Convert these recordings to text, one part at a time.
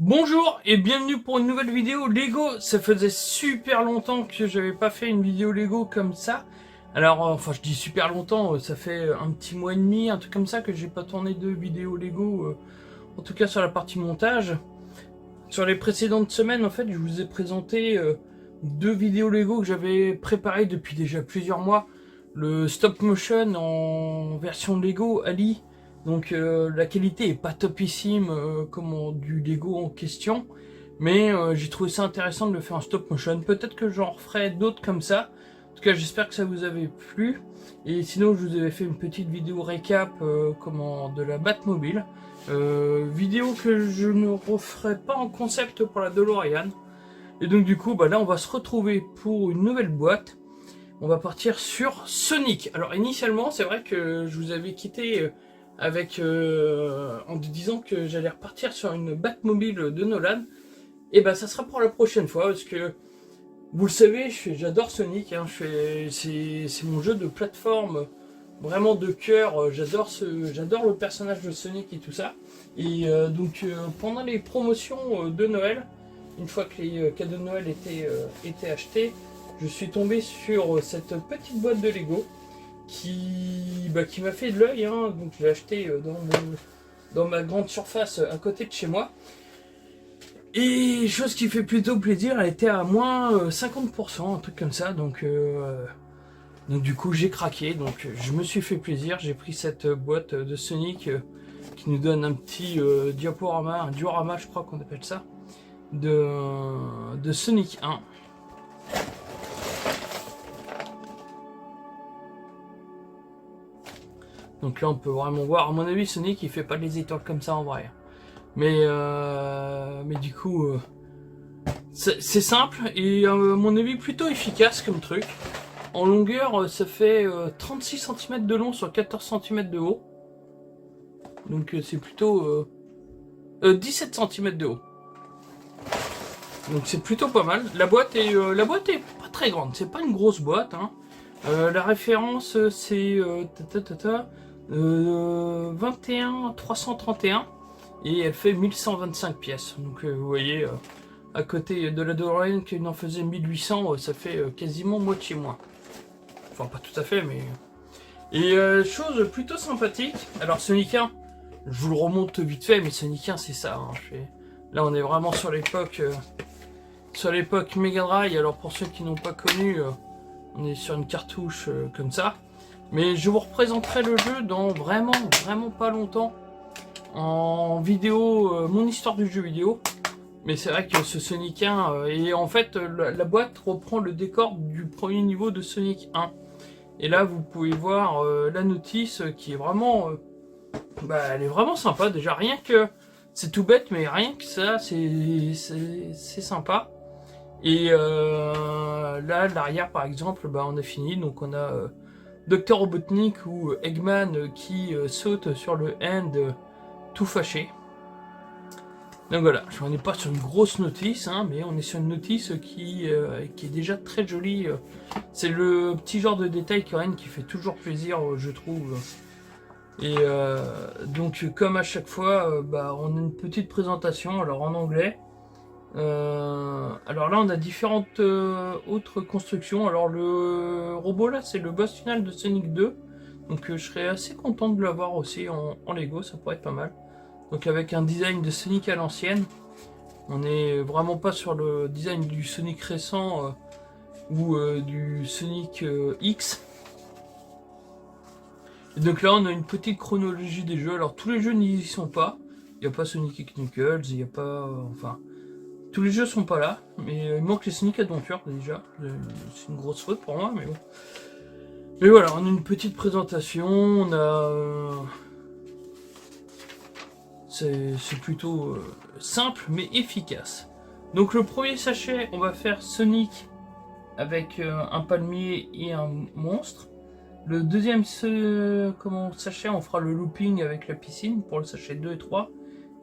Bonjour et bienvenue pour une nouvelle vidéo Lego. Ça faisait super longtemps que j'avais pas fait une vidéo Lego comme ça. Alors enfin je dis super longtemps, ça fait un petit mois et demi, un truc comme ça que j'ai pas tourné de vidéo Lego, en tout cas sur la partie montage. Sur les précédentes semaines en fait je vous ai présenté deux vidéos Lego que j'avais préparées depuis déjà plusieurs mois. Le stop motion en version Lego Ali. Donc la qualité est pas topissime comme du Lego en question, mais j'ai trouvé ça intéressant de le faire en stop motion. Peut-être que j'en referai d'autres comme ça. En tout cas j'espère que ça vous avait plu. Et sinon je vous avais fait une petite vidéo récap de la Batmobile. Vidéo que je ne referai pas en concept pour la DeLorean. Et donc du coup là on va se retrouver pour une nouvelle boîte. On va partir sur Sonic. Alors initialement c'est vrai que je vous avais quitté en disant que j'allais repartir sur une Batmobile de Nolan. Et ben ça sera pour la prochaine fois parce que vous le savez, j'adore Sonic, hein, c'est mon jeu de plateforme vraiment de cœur. J'adore le personnage de Sonic et tout ça. Et pendant les promotions de Noël, une fois que les cadeaux de Noël étaient achetés, je suis tombé sur cette petite boîte de Lego qui m'a fait de l'œil, hein. Donc je l'ai acheté dans ma grande surface à côté de chez moi. Et chose qui fait plutôt plaisir, elle était à moins 50%, un truc comme ça. Donc du coup j'ai craqué, donc je me suis fait plaisir. J'ai pris cette boîte de Sonic qui nous donne un petit diaporama, un diorama je crois qu'on appelle ça, de Sonic 1. Donc là on peut vraiment voir, à mon avis Sonic il fait pas les étoiles comme ça en vrai. Mais du coup c'est simple et à mon avis plutôt efficace comme truc. En longueur ça fait 36 cm de long sur 14 cm de haut. Donc c'est plutôt 17 cm de haut. Donc c'est plutôt pas mal. La boîte est pas très grande, c'est pas une grosse boîte, hein. La référence c'est 21 331 et elle fait 1125 pièces. Donc vous voyez, à côté de la DeLorean qui en faisait 1800, ça fait quasiment moitié moins. Enfin pas tout à fait, mais... Et chose plutôt sympathique, alors Sonic 1, je vous le remonte vite fait, mais Sonic 1 c'est ça, hein. Là on est vraiment sur l'époque Mega Drive. Alors pour ceux qui n'ont pas connu, on est sur une cartouche comme ça. Mais je vous représenterai le jeu dans vraiment pas longtemps en vidéo, mon histoire du jeu vidéo. Mais c'est vrai que ce Sonic 1, et en fait la boîte reprend le décor du premier niveau de Sonic 1. Et là vous pouvez voir la notice qui est vraiment, elle est vraiment sympa. Déjà rien que, c'est tout bête mais rien que ça c'est sympa. Et là l'arrière par exemple, on a fini, donc on a Dr Robotnik ou Eggman qui saute sur le end tout fâché. Donc voilà, on n'est pas sur une grosse notice, hein, mais on est sur une notice qui est déjà très jolie. C'est le petit genre de détail quand même qui fait toujours plaisir, je trouve. Et donc comme à chaque fois, on a une petite présentation, alors en anglais. Alors là on a différentes autres constructions. Alors le robot là c'est le boss final de Sonic 2. Donc je serais assez content de l'avoir aussi en Lego, ça pourrait être pas mal. Donc avec un design de Sonic à l'ancienne. On n'est vraiment pas sur le design du Sonic récent ou du Sonic X. Et donc là on a une petite chronologie des jeux. Alors tous les jeux n'y sont pas. Il n'y a pas Sonic X Knuckles, il n'y a pas... enfin... Tous les jeux sont pas là, mais il manque les Sonic Adventure déjà. C'est une grosse faute pour moi, mais bon. Mais voilà, on a une petite présentation, on a... c'est plutôt simple mais efficace. Donc le premier sachet, on va faire Sonic avec un palmier et un monstre. Le deuxième sachet, on fera le looping avec la piscine pour le sachet 2 et 3.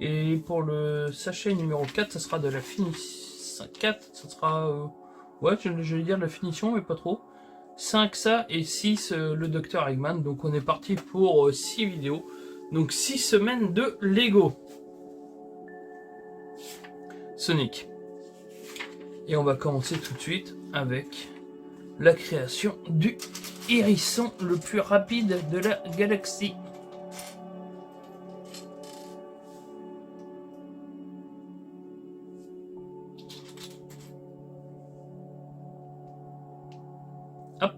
Et pour le sachet numéro 4, ça sera de la finition. 4, ça sera... ouais, j'allais dire de la finition, mais pas trop. 5 ça, et 6 le Dr Eggman. Donc on est parti pour 6 vidéos. Donc 6 semaines de Lego. Sonic. Et on va commencer tout de suite avec la création du hérisson le plus rapide de la galaxie. Hop.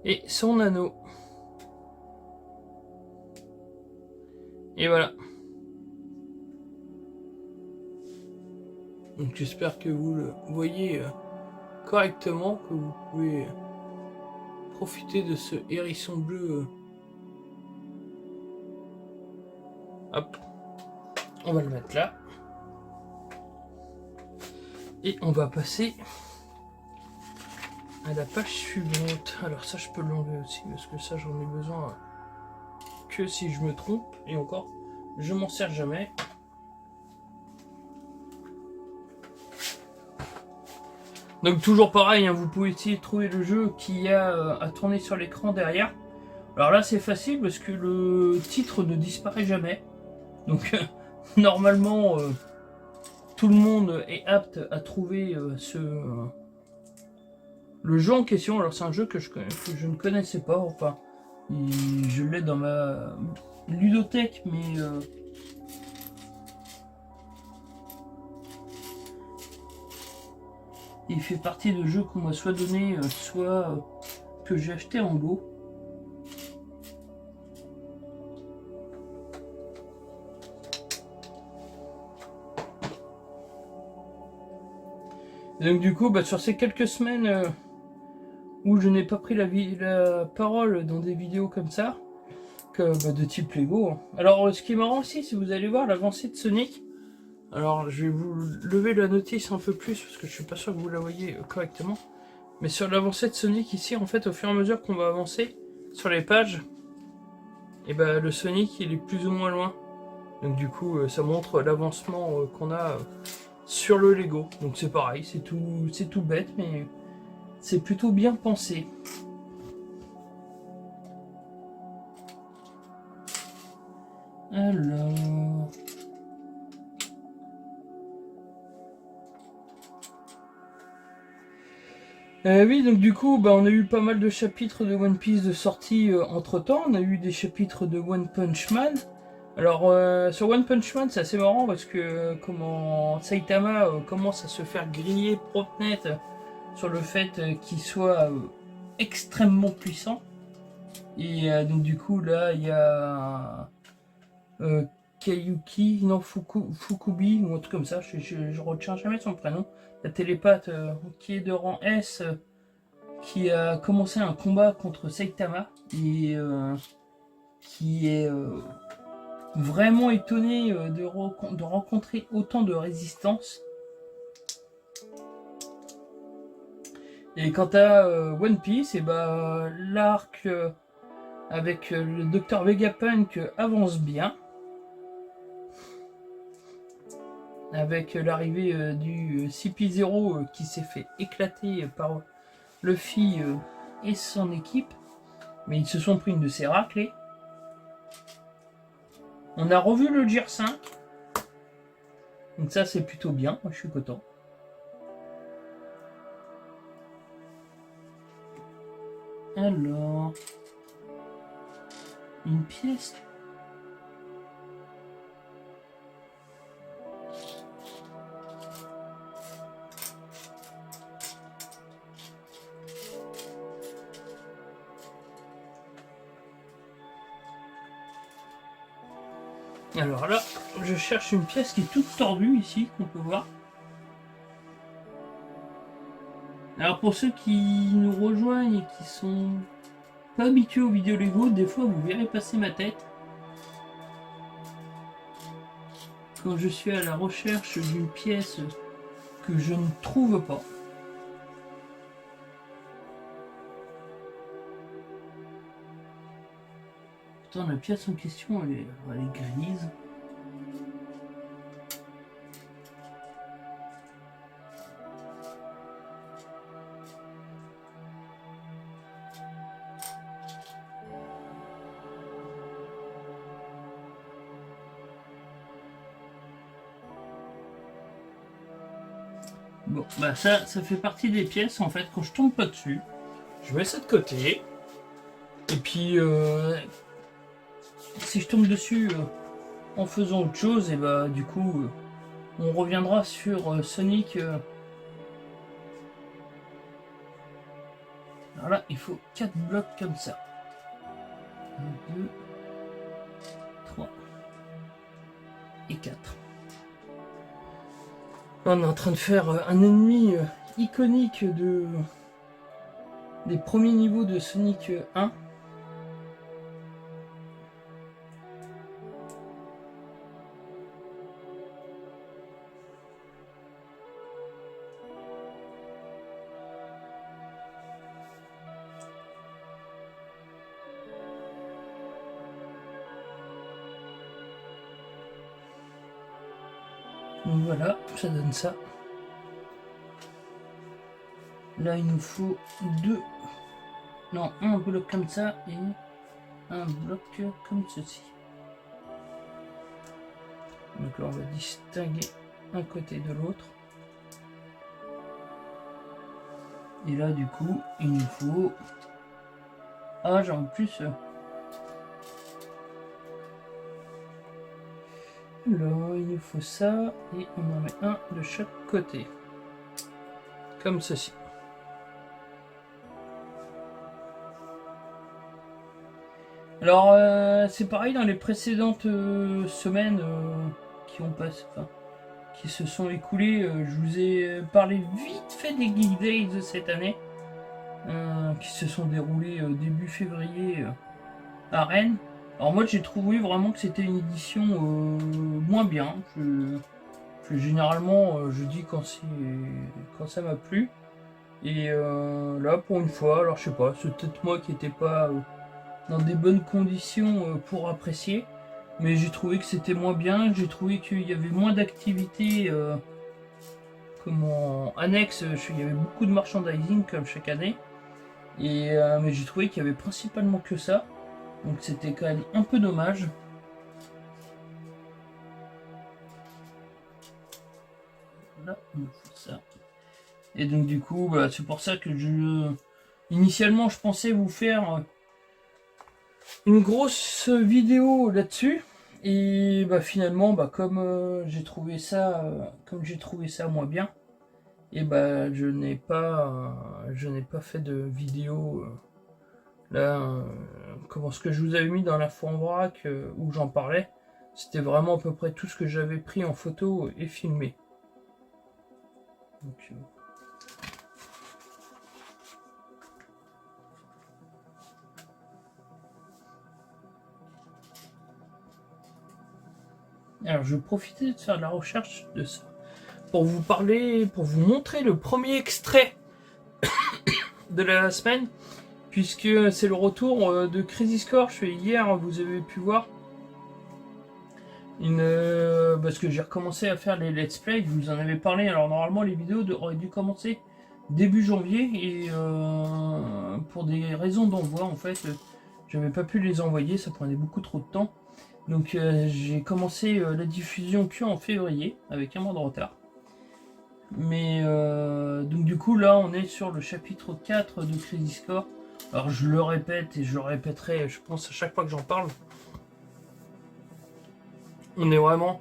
Et son anneau. Et voilà. Donc j'espère que vous le voyez correctement, que vous pouvez profiter de ce hérisson bleu. Hop. On va le mettre là. Et on va passer à la page suivante. Alors ça je peux l'enlever aussi parce que ça j'en ai besoin que si je me trompe. Et encore, je m'en sers jamais. Donc toujours pareil, hein, vous pouvez essayer de trouver le jeu qui a à tourner sur l'écran derrière. Alors là c'est facile parce que le titre ne disparaît jamais. Donc normalement tout le monde est apte à trouver le jeu en question. Alors c'est un jeu que je ne connaissais pas, enfin je l'ai dans ma ludothèque, mais il fait partie de jeux qu'on m'a soit donné, soit que j'ai acheté en lot. Et donc du coup, sur ces quelques semaines où je n'ai pas pris la parole dans des vidéos comme ça, de type Lego. Alors ce qui est marrant aussi, si vous allez voir l'avancée de Sonic, alors je vais vous lever la notice un peu plus parce que je suis pas sûr que vous la voyez correctement. Mais sur l'avancée de Sonic ici, en fait, au fur et à mesure qu'on va avancer sur les pages, et le Sonic il est plus ou moins loin. Donc du coup, ça montre l'avancement qu'on a sur le Lego. Donc c'est pareil, c'est tout bête, mais c'est plutôt bien pensé. Alors... oui, donc du coup, on a eu pas mal de chapitres de One Piece de sortie entre temps. On a eu des chapitres de One Punch Man. Alors, sur One Punch Man, c'est assez marrant parce que comment Saitama commence à se faire griller propre net sur le fait qu'il soit extrêmement puissant. Et donc du coup, là, il y a Kayuki, non, Fukubi, ou un truc comme ça, je retiens jamais son prénom. La télépathe qui est de rang S, qui a commencé un combat contre Saitama et qui est vraiment étonné de rencontrer autant de résistance. Et quant à One Piece, et l'arc avec le Dr Vegapunk avance bien. Avec l'arrivée du CP0 qui s'est fait éclater par Luffy et son équipe, mais ils se sont pris une de ses raclées. On a revu le Gear 5, donc ça c'est plutôt bien, moi je suis content. Alors, une pièce. Alors là, je cherche une pièce qui est toute tordue ici, qu'on peut voir. Alors pour ceux qui nous rejoignent et qui sont pas habitués aux vidéos Lego, des fois vous verrez passer ma tête quand je suis à la recherche d'une pièce que je ne trouve pas. Pourtant la pièce en question elle est grise. Bon, bah ça fait partie des pièces, en fait, quand je tombe pas dessus, je mets ça de côté. Et puis, si je tombe dessus en faisant autre chose, et bah du coup, on reviendra sur Sonic. Alors là, il faut 4 blocs comme ça. 1, 2, 3 et 4. On est en train de faire un ennemi iconique des premiers niveaux de Sonic 1. Donc voilà, ça donne ça. Là, il nous faut un bloc comme ça et un bloc comme ceci. Donc là, on va distinguer un côté de l'autre. Et là, du coup, il nous faut... Ah, j'ai en plus... Là, il nous faut ça, et on en met un de chaque côté. Comme ceci. Alors, c'est pareil dans les précédentes semaines qui ont passé, enfin, qui se sont écoulées. Je vous ai parlé vite fait des Geek Days de cette année, qui se sont déroulés début février à Rennes. Alors moi, j'ai trouvé vraiment que c'était une édition moins bien. Généralement, je dis quand ça m'a plu. Et là, pour une fois, alors je sais pas, c'est peut-être moi qui n'étais pas dans des bonnes conditions pour apprécier, mais j'ai trouvé que c'était moins bien, j'ai trouvé qu'il y avait moins d'activités comme en annexe, il y avait beaucoup de merchandising comme chaque année, et mais j'ai trouvé qu'il y avait principalement que ça, donc c'était quand même un peu dommage. Là, on fait ça. Et donc du coup, bah, c'est pour ça que initialement, je pensais vous faire une grosse vidéo là-dessus. Et bah finalement, bah, comme j'ai trouvé ça moins bien, et bah je n'ai pas fait de vidéo là. Comment ce que je vous avais mis dans l'info en vrac où j'en parlais, c'était vraiment à peu près tout ce que j'avais pris en photo et filmé. Donc, alors je vais profiter de faire de la recherche de ça pour vous parler, pour vous montrer le premier extrait de la semaine, puisque c'est le retour de Crazy Score. Hier, vous avez pu voir parce que j'ai recommencé à faire les let's play, je vous en avais parlé. Alors normalement les vidéos auraient dû commencer début janvier, et pour des raisons d'envoi en fait, j'avais pas pu les envoyer, ça prenait beaucoup trop de temps. Donc j'ai commencé la diffusion que en février, avec un mois de retard. Mais donc du coup là on est sur le chapitre 4 de Crazy Score. Alors je le répète et je le répéterai, je pense, à chaque fois que j'en parle. On est vraiment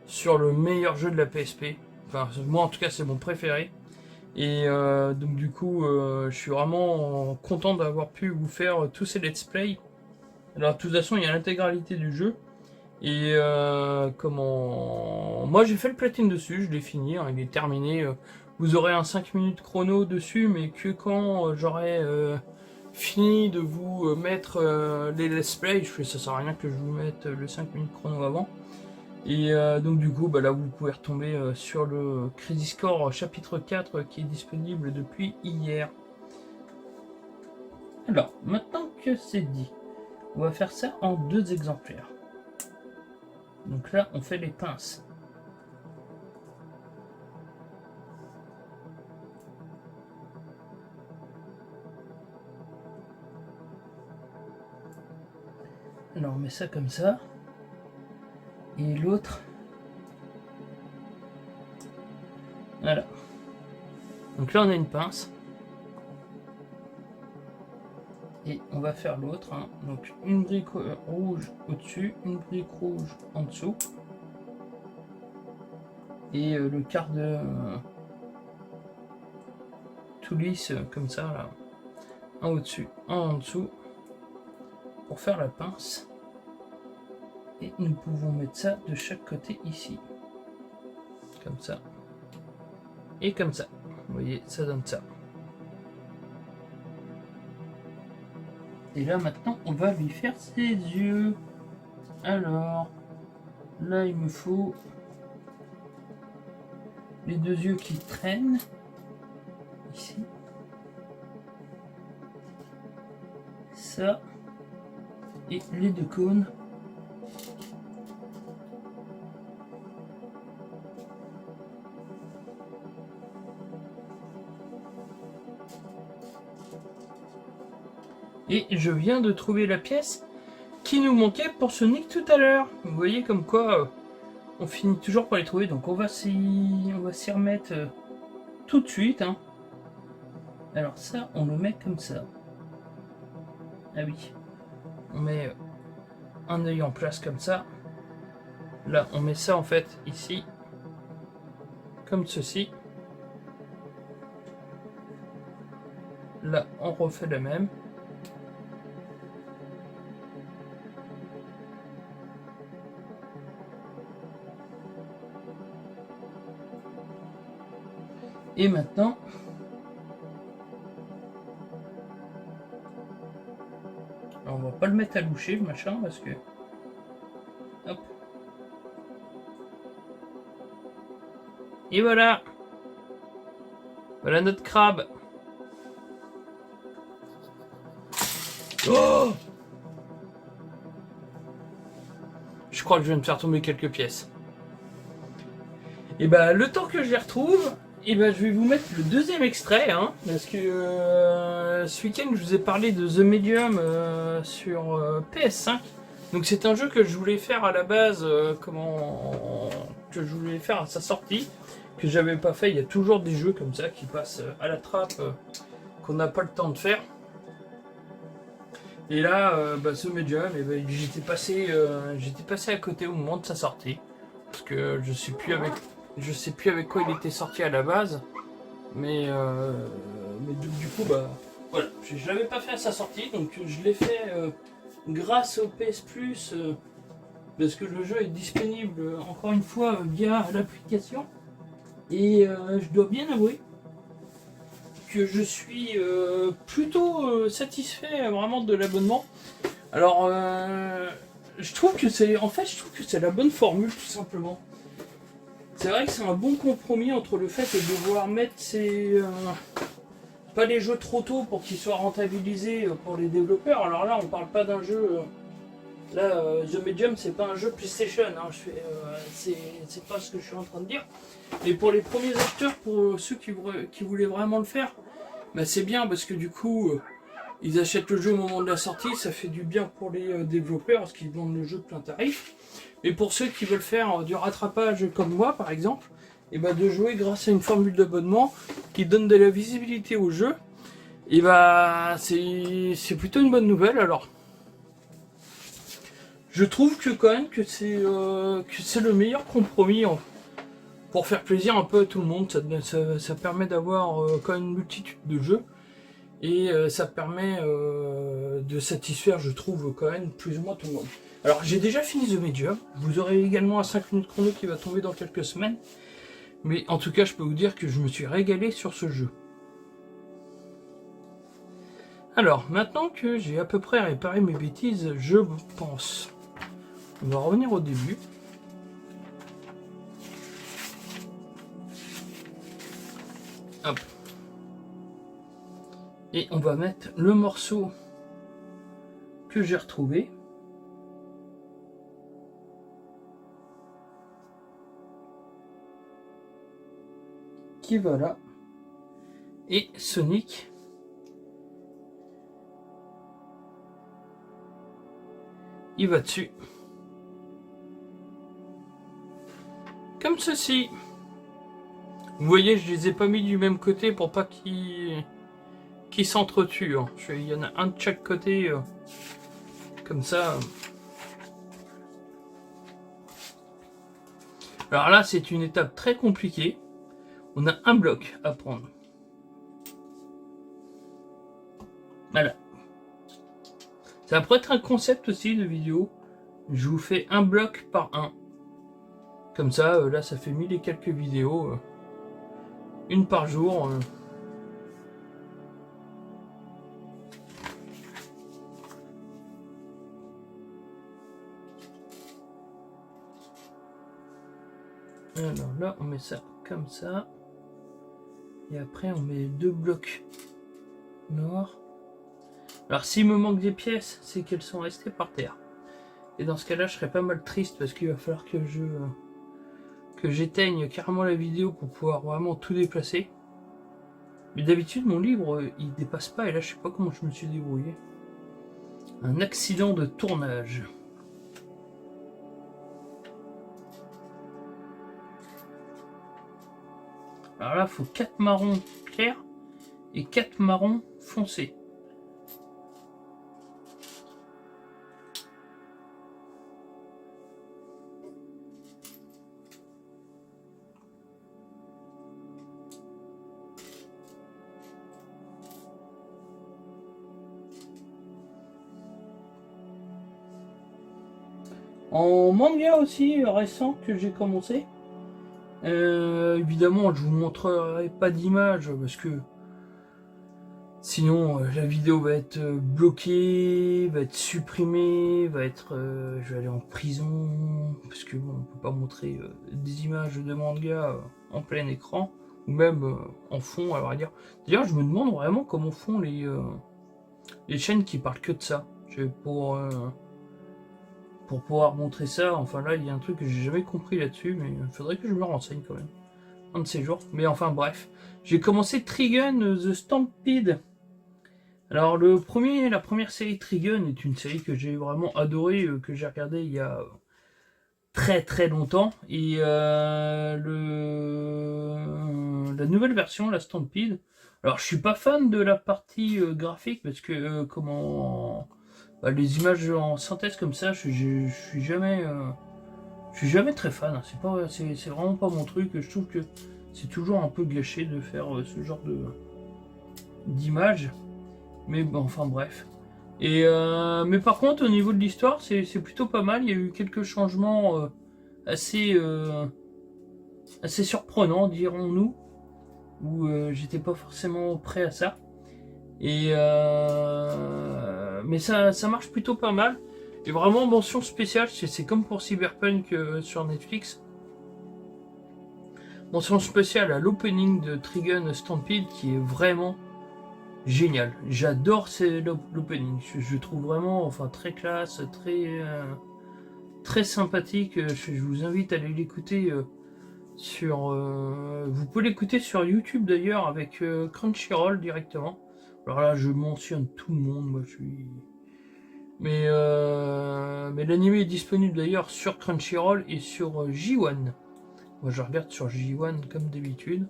sur le meilleur jeu de la PSP. Enfin moi en tout cas c'est mon préféré. Et donc du coup je suis vraiment content d'avoir pu vous faire tous ces let's play. Alors de toute façon il y a l'intégralité du jeu. Et moi j'ai fait le platine dessus, je l'ai fini, hein, il est terminé. Vous aurez un 5 minutes chrono dessus, mais que quand j'aurai fini de vous mettre les let's play, ça sert à rien que je vous mette le 5 minutes chrono avant. Et donc du coup, bah, là vous pouvez retomber sur le Crazy Score chapitre 4 qui est disponible depuis hier. Alors, maintenant que c'est dit, on va faire ça en 2 exemplaires. Donc là, on fait les pinces. Alors on met ça comme ça. Et l'autre. Voilà. Donc là on a une pince. Et on va faire l'autre. Hein. Donc une brique rouge au-dessus, une brique rouge en dessous. Et le quart de tout lisse comme ça là. Un au-dessus, un en dessous. Pour faire la pince. Et nous pouvons mettre ça de chaque côté ici. Comme ça. Et comme ça. Vous voyez, ça donne ça. Et là maintenant, on va lui faire ses yeux. Alors, là il me faut les deux yeux qui traînent. Ici. Ça. Et les deux cônes. Et je viens de trouver la pièce qui nous manquait pour Sonic tout à l'heure. Vous voyez comme quoi on finit toujours par les trouver. Donc on va s'y remettre tout de suite. Hein. Alors ça, on le met comme ça. Ah oui. On met un œil en place comme ça. Là, on met ça en fait ici. Comme ceci. Là, on refait la même. Et maintenant, on va pas le mettre à loucher le machin parce que hop. Et voilà. Voilà notre crabe. Oh, je crois que je viens de faire tomber quelques pièces. Et bah le temps que je les retrouve, et ben je vais vous mettre le deuxième extrait, hein, parce que ce week-end je vous ai parlé de The Medium sur PS5. Donc c'est un jeu que je voulais faire à la base, que je voulais faire à sa sortie, que j'avais pas fait. Il y a toujours des jeux comme ça qui passent à la trappe, qu'on n'a pas le temps de faire. Et là, The Medium, et ben, j'étais passé à côté au moment de sa sortie, parce que je sais plus avec quoi il était sorti à la base, mais du coup bah voilà, je l'avais pas fait à sa sortie, donc je l'ai fait grâce au PS Plus, parce que le jeu est disponible encore une fois via l'application, et je dois bien avouer que je suis plutôt satisfait vraiment de l'abonnement. Alors je trouve que c'est la bonne formule tout simplement. C'est vrai que c'est un bon compromis entre le fait de devoir mettre pas les jeux trop tôt pour qu'ils soient rentabilisés pour les développeurs. Alors là, on parle pas d'un jeu. The Medium, c'est pas un jeu PlayStation. Hein. C'est pas ce que je suis en train de dire. Mais pour les premiers acheteurs, pour ceux qui voulaient vraiment le faire, bah c'est bien parce que du coup, ils achètent le jeu au moment de la sortie. Ça fait du bien pour les développeurs parce qu'ils vendent le jeu plein tarif. Mais pour ceux qui veulent faire du rattrapage comme moi par exemple, et bah de jouer grâce à une formule d'abonnement qui donne de la visibilité au jeu, et bah c'est plutôt une bonne nouvelle. Alors je trouve que quand même que c'est le meilleur compromis pour faire plaisir un peu à tout le monde. Ça permet d'avoir quand même une multitude de jeux et ça permet de satisfaire, je trouve, quand même plus ou moins tout le monde. Alors j'ai déjà fini The Medium, vous aurez également un 5 minutes chrono qui va tomber dans quelques semaines, mais en tout cas je peux vous dire que je me suis régalé sur ce jeu. Alors maintenant que j'ai à peu près réparé mes bêtises, je pense, on va revenir au début. Hop. Et on va mettre le morceau que j'ai retrouvé. Qui va là. Et Sonic. Il va dessus. Comme ceci. Vous voyez, je les ai pas mis du même côté pour pas qu'ils s'entretuent. Hein. Il y en a un de chaque côté, comme ça. Alors là, c'est une étape très compliquée. On a un bloc à prendre. Voilà. Ça pourrait être un concept aussi de vidéo. Je vous fais un bloc par un. Comme ça, là, ça fait 1000 et quelques vidéos. Une par jour. Alors là, on met ça comme ça. Et après, on met 2 blocs noirs. Alors, s'il me manque des pièces, c'est qu'elles sont restées par terre. Et dans ce cas-là, je serais pas mal triste parce qu'il va falloir que j'éteigne carrément la vidéo pour pouvoir vraiment tout déplacer. Mais d'habitude, mon livre, il dépasse pas. Et là, je sais pas comment je me suis débrouillé. Un accident de tournage. Alors là, il faut 4 marrons clairs et 4 marrons foncés. En manga aussi récent que j'ai commencé. Évidemment, je vous montrerai pas d'image parce que sinon la vidéo va être bloquée, va être supprimée, je vais aller en prison parce que bon, on peut pas montrer des images de manga en plein écran ou même en fond. Alors dire. D'ailleurs, je me demande vraiment comment font les chaînes qui parlent que de ça. Pour pouvoir montrer ça, enfin là il y a un truc que j'ai jamais compris là-dessus, mais il faudrait que je me renseigne quand même, un de ces jours. Mais enfin bref, j'ai commencé Trigun The Stampede. Alors la première série Trigun est une série que j'ai vraiment adorée, que j'ai regardée il y a très très longtemps, et la nouvelle version, la Stampede, alors je suis pas fan de la partie graphique parce que les images en synthèse comme ça, je suis jamais très fan. C'est vraiment pas mon truc. Je trouve que c'est toujours un peu gâché de faire ce genre d'image. Mais bon, enfin bref. Mais par contre, au niveau de l'histoire, c'est plutôt pas mal. Il y a eu quelques changements assez surprenants, dirons-nous, où j'étais pas forcément prêt à ça. Mais ça marche plutôt pas mal. Et vraiment mention spéciale, c'est comme pour Cyberpunk sur Netflix. Mention spéciale à l'opening de Trigun Stampede qui est vraiment génial. J'adore l'opening. Je trouve vraiment très classe, très sympathique. Je vous invite à aller l'écouter vous pouvez l'écouter sur YouTube d'ailleurs avec Crunchyroll directement. Alors là, je mentionne tout le monde, moi je suis. Mais l'anime est disponible d'ailleurs sur Crunchyroll et sur J1. Moi je regarde sur J1 comme d'habitude.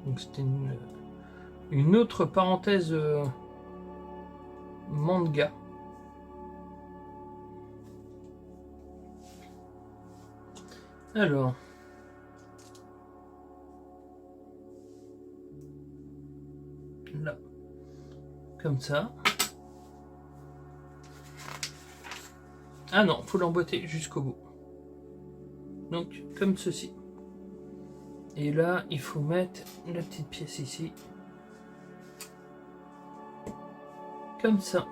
Donc c'était une autre parenthèse manga. Alors. Là. Comme ça. Ah non, faut l'emboîter jusqu'au bout. Donc, comme ceci. Et là, il faut mettre la petite pièce ici. Comme ça.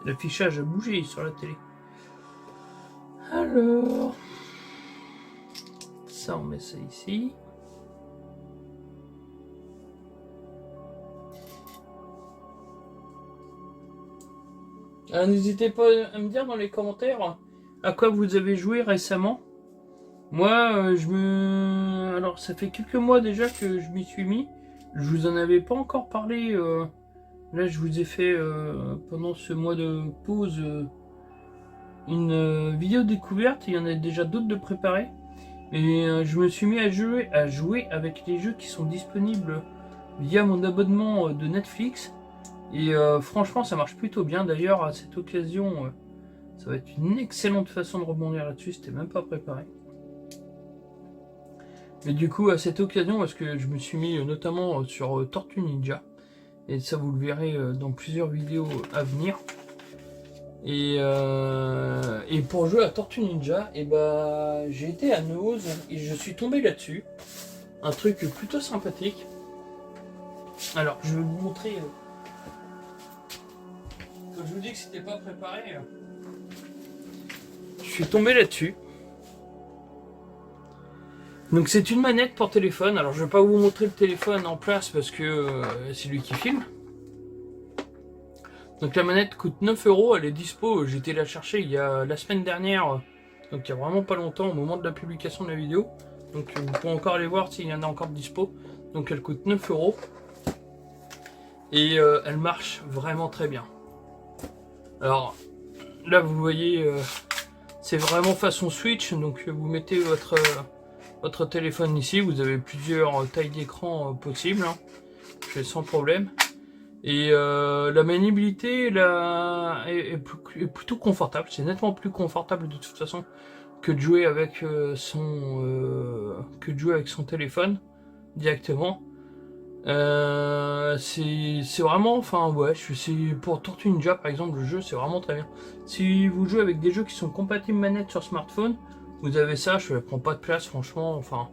L'affichage a bougé sur la télé. Alors, ça on met ça ici. N'hésitez pas à me dire dans les commentaires à quoi vous avez joué récemment. Moi, alors ça fait quelques mois déjà que je m'y suis mis. Je vous en avais pas encore parlé. Là, je vous ai fait pendant ce mois de pause une vidéo découverte. Il y en a déjà d'autres de préparées. Et je me suis mis à jouer avec les jeux qui sont disponibles via mon abonnement de Netflix. Et franchement, ça marche plutôt bien. D'ailleurs, à cette occasion, ça va être une excellente façon de rebondir là-dessus. C'était même pas préparé. Mais du coup, à cette occasion, parce que je me suis mis notamment sur Tortue Ninja. Et ça, vous le verrez dans plusieurs vidéos à venir. Et pour jouer à Tortue Ninja, j'ai été à Noz et je suis tombé là-dessus. Un truc plutôt sympathique. Alors, je vais vous montrer. Quand je vous dis que c'était pas préparé, je suis tombé là-dessus. Donc c'est une manette pour téléphone. Alors je vais pas vous montrer le téléphone en place parce que c'est lui qui filme. Donc la manette coûte 9 €, elle est dispo. J'ai été la chercher il y a la semaine dernière, donc il y a vraiment pas longtemps au moment de la publication de la vidéo. Donc vous pouvez encore aller voir s'il y en a encore dispo. Donc elle coûte 9 € et elle marche vraiment très bien. Alors là vous voyez, c'est vraiment façon Switch. Donc vous mettez votre téléphone ici, vous avez plusieurs tailles d'écran possibles, hein. C'est sans problème. Et la maniabilité est plutôt confortable, c'est nettement plus confortable de toute façon que de jouer avec son téléphone directement. C'est vraiment, enfin ouais, pour Tortue Ninja par exemple, le jeu c'est vraiment très bien. Si vous jouez avec des jeux qui sont compatibles manette sur smartphone, vous avez ça, ça prend pas de place franchement, enfin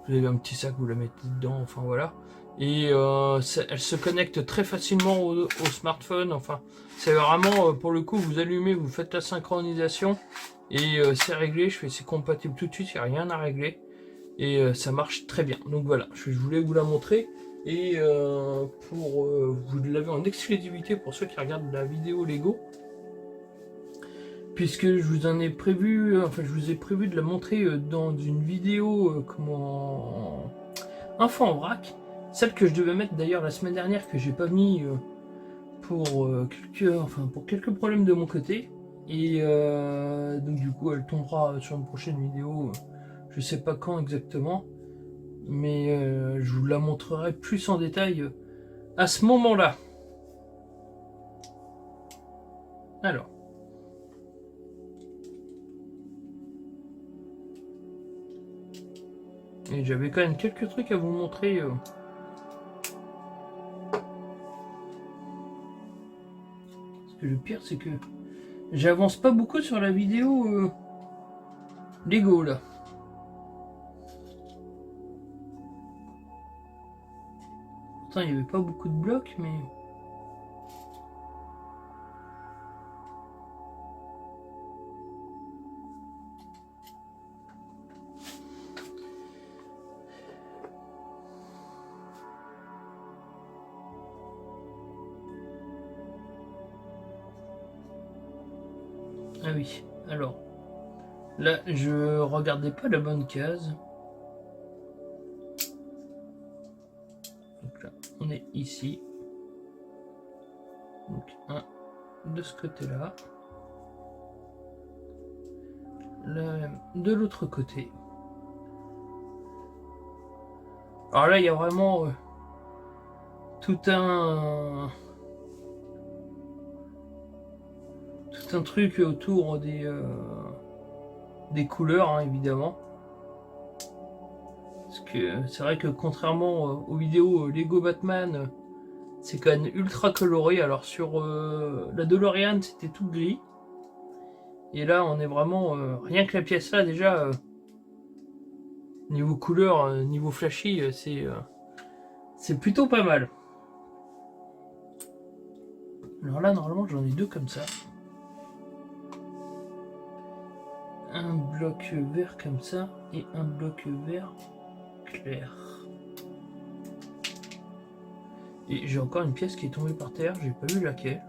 vous avez un petit sac, vous la mettez dedans, enfin voilà. Et elle se connecte très facilement au smartphone, enfin c'est vraiment pour le coup, vous allumez, vous faites la synchronisation et c'est réglé, c'est compatible tout de suite, il n'y a rien à régler et ça marche très bien. Donc voilà, je voulais vous la montrer. Et vous l'avez en exclusivité pour ceux qui regardent la vidéo Lego, puisque je vous ai prévu de la montrer dans une vidéo info en vrac, celle que je devais mettre d'ailleurs la semaine dernière que j'ai pas mis pour quelques problèmes de mon côté, et donc du coup elle tombera sur une prochaine vidéo, je sais pas quand exactement. Mais je vous la montrerai plus en détail à ce moment-là. Alors. Et j'avais quand même quelques trucs à vous montrer. Parce que le pire, c'est que j'avance pas beaucoup sur la vidéo Lego, là. Pourtant, il n'y avait pas beaucoup de blocs, mais... Ah oui, alors... Là, je regardais pas la bonne case. Donc là, on est ici. Donc, un de ce côté-là. Là, de l'autre côté. Alors là, il y a vraiment tout un truc autour des couleurs, hein, évidemment. Parce que c'est vrai que contrairement aux vidéos Lego Batman, c'est quand même ultra coloré. Alors sur la DeLorean, c'était tout gris. Et là, on est vraiment... rien que la pièce là, déjà, niveau couleur, niveau flashy, c'est plutôt pas mal. Alors là, normalement, j'en ai deux comme ça. Un bloc vert comme ça et un bloc vert clair. Et j'ai encore une pièce qui est tombée par terre, j'ai pas vu laquelle.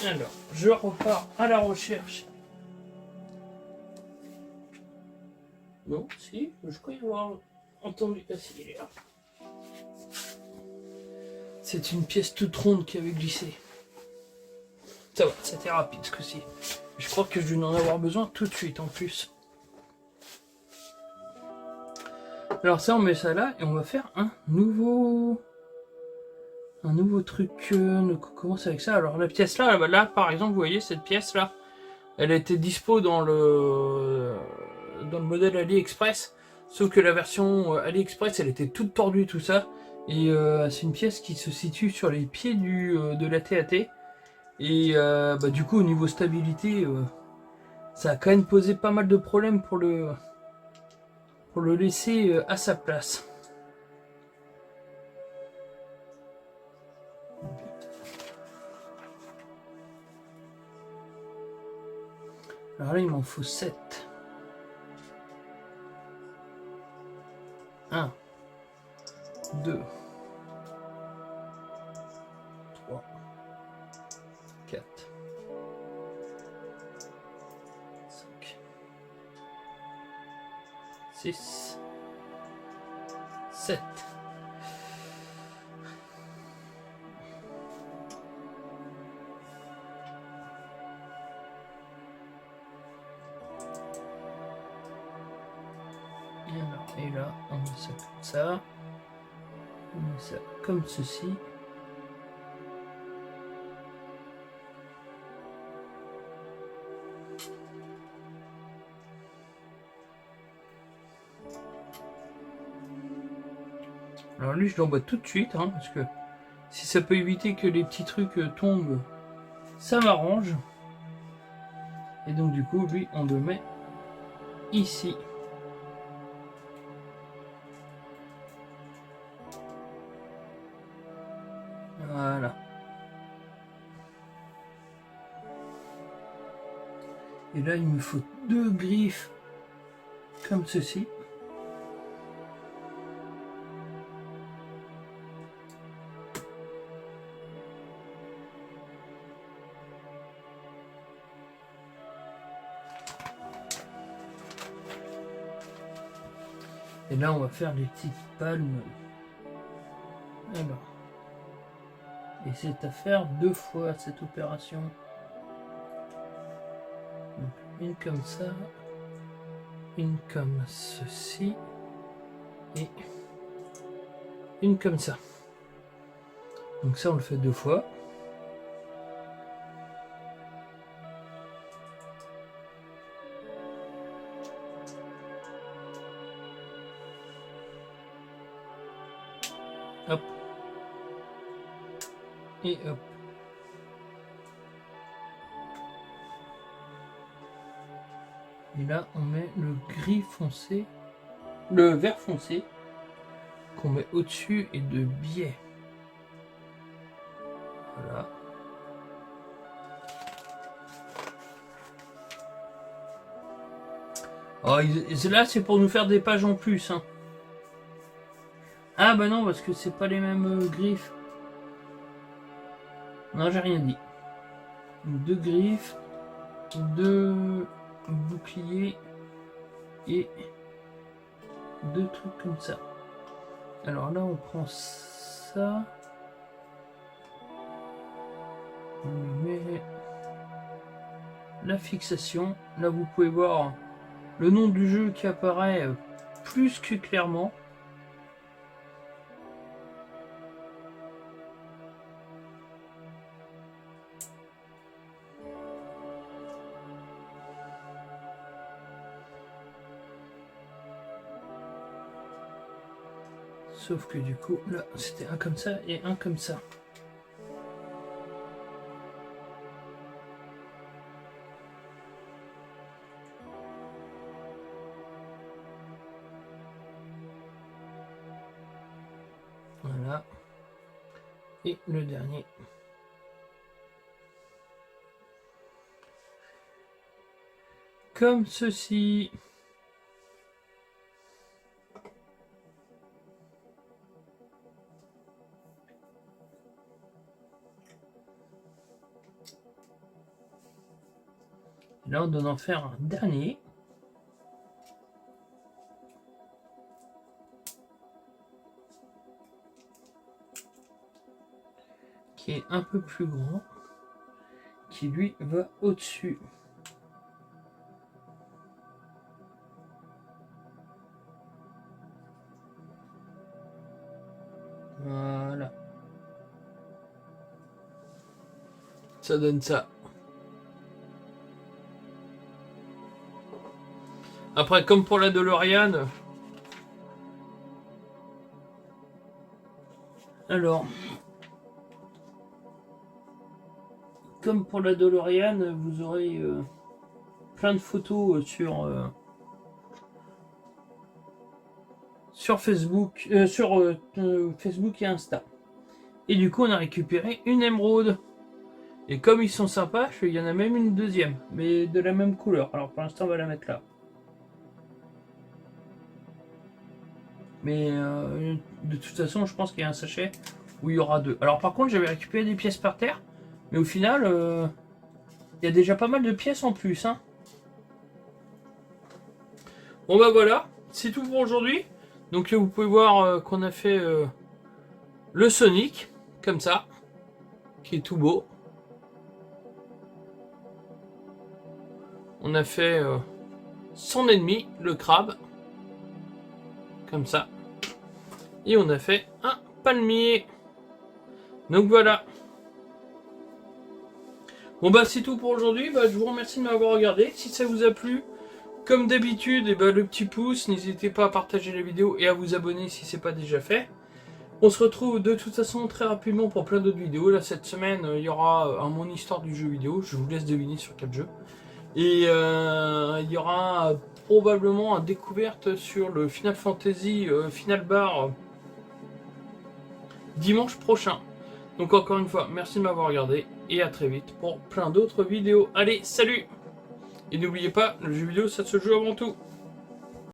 Alors, je repars à la recherche. Non, si, je crois y avoir entendu. Ah, si, il est là. C'est une pièce toute ronde qui avait glissé. Ça va, c'était rapide ce coup-ci. Je crois que je vais en avoir besoin tout de suite en plus. Alors ça, on met ça là et on va faire un nouveau truc. On commence avec ça. Alors la pièce là, par exemple, vous voyez cette pièce là, elle était dispo dans le modèle AliExpress. Sauf que la version AliExpress, elle était toute tordue, tout ça. Et c'est une pièce qui se situe sur les pieds de la TAT. Et du coup, au niveau stabilité, ça a quand même posé pas mal de problèmes pour le laisser à sa place. Alors là, il m'en faut 7. 1, 2, 3, 4, 5, 6, 7. Et là, on met ça comme ça. On met ça comme ceci. Alors lui, je l'envoie tout de suite, hein, parce que si ça peut éviter que les petits trucs tombent, ça m'arrange. Et donc du coup, lui, on le met ici. Voilà. Et là, il me faut 2 griffes comme ceci. Et là, on va faire les petites palmes. Alors. Et c'est à faire 2 fois cette opération. Donc, une comme ça. Une comme ceci. Et une comme ça. Donc ça, on le fait 2 fois. Hop. Et hop. Et là, on met le gris foncé, le vert foncé, qu'on met au-dessus et de biais. Voilà. Oh, là, c'est pour nous faire des pages en plus. Hein. Ah bah non, parce que c'est pas les mêmes griffes. Non, j'ai rien dit. 2 griffes, 2 boucliers et 2 trucs comme ça. Alors là, on prend ça. On met la fixation. Là, vous pouvez voir le nom du jeu qui apparaît plus que clairement. Sauf que du coup, là, c'était un comme ça et un comme ça. Voilà. Et le dernier. Comme ceci. Là, on doit en faire un dernier. Qui est un peu plus grand. Qui lui va au-dessus. Voilà. Ça donne ça. Après, comme pour la DeLorean. Alors. Comme pour la DeLorean, vous aurez plein de photos sur Facebook, Facebook et Insta. Et du coup, on a récupéré une émeraude. Et comme ils sont sympas, il y en a même une deuxième, mais de la même couleur. Alors pour l'instant, on va la mettre là. Mais de toute façon, je pense qu'il y a un sachet où il y aura deux. Alors par contre, j'avais récupéré des pièces par terre, mais au final, il y a déjà pas mal de pièces en plus. Hein. Bon bah voilà, c'est tout pour aujourd'hui. Donc vous pouvez voir qu'on a fait le Sonic, comme ça, qui est tout beau. On a fait son ennemi, le crabe, comme ça. Et on a fait un palmier. Donc voilà. Bon bah c'est tout pour aujourd'hui. Bah, je vous remercie de m'avoir regardé. Si ça vous a plu, comme d'habitude, et bah, le petit pouce. N'hésitez pas à partager la vidéo et à vous abonner si c'est pas déjà fait. On se retrouve de toute façon très rapidement pour plein d'autres vidéos. Là cette semaine, il y aura mon histoire du jeu vidéo. Je vous laisse deviner sur quel jeu. Et il y aura probablement une découverte sur le Final Fantasy Final Bar dimanche prochain. Donc encore une fois, merci de m'avoir regardé et à très vite pour plein d'autres vidéos. Allez, salut! Et n'oubliez pas, le jeu vidéo ça se joue avant tout.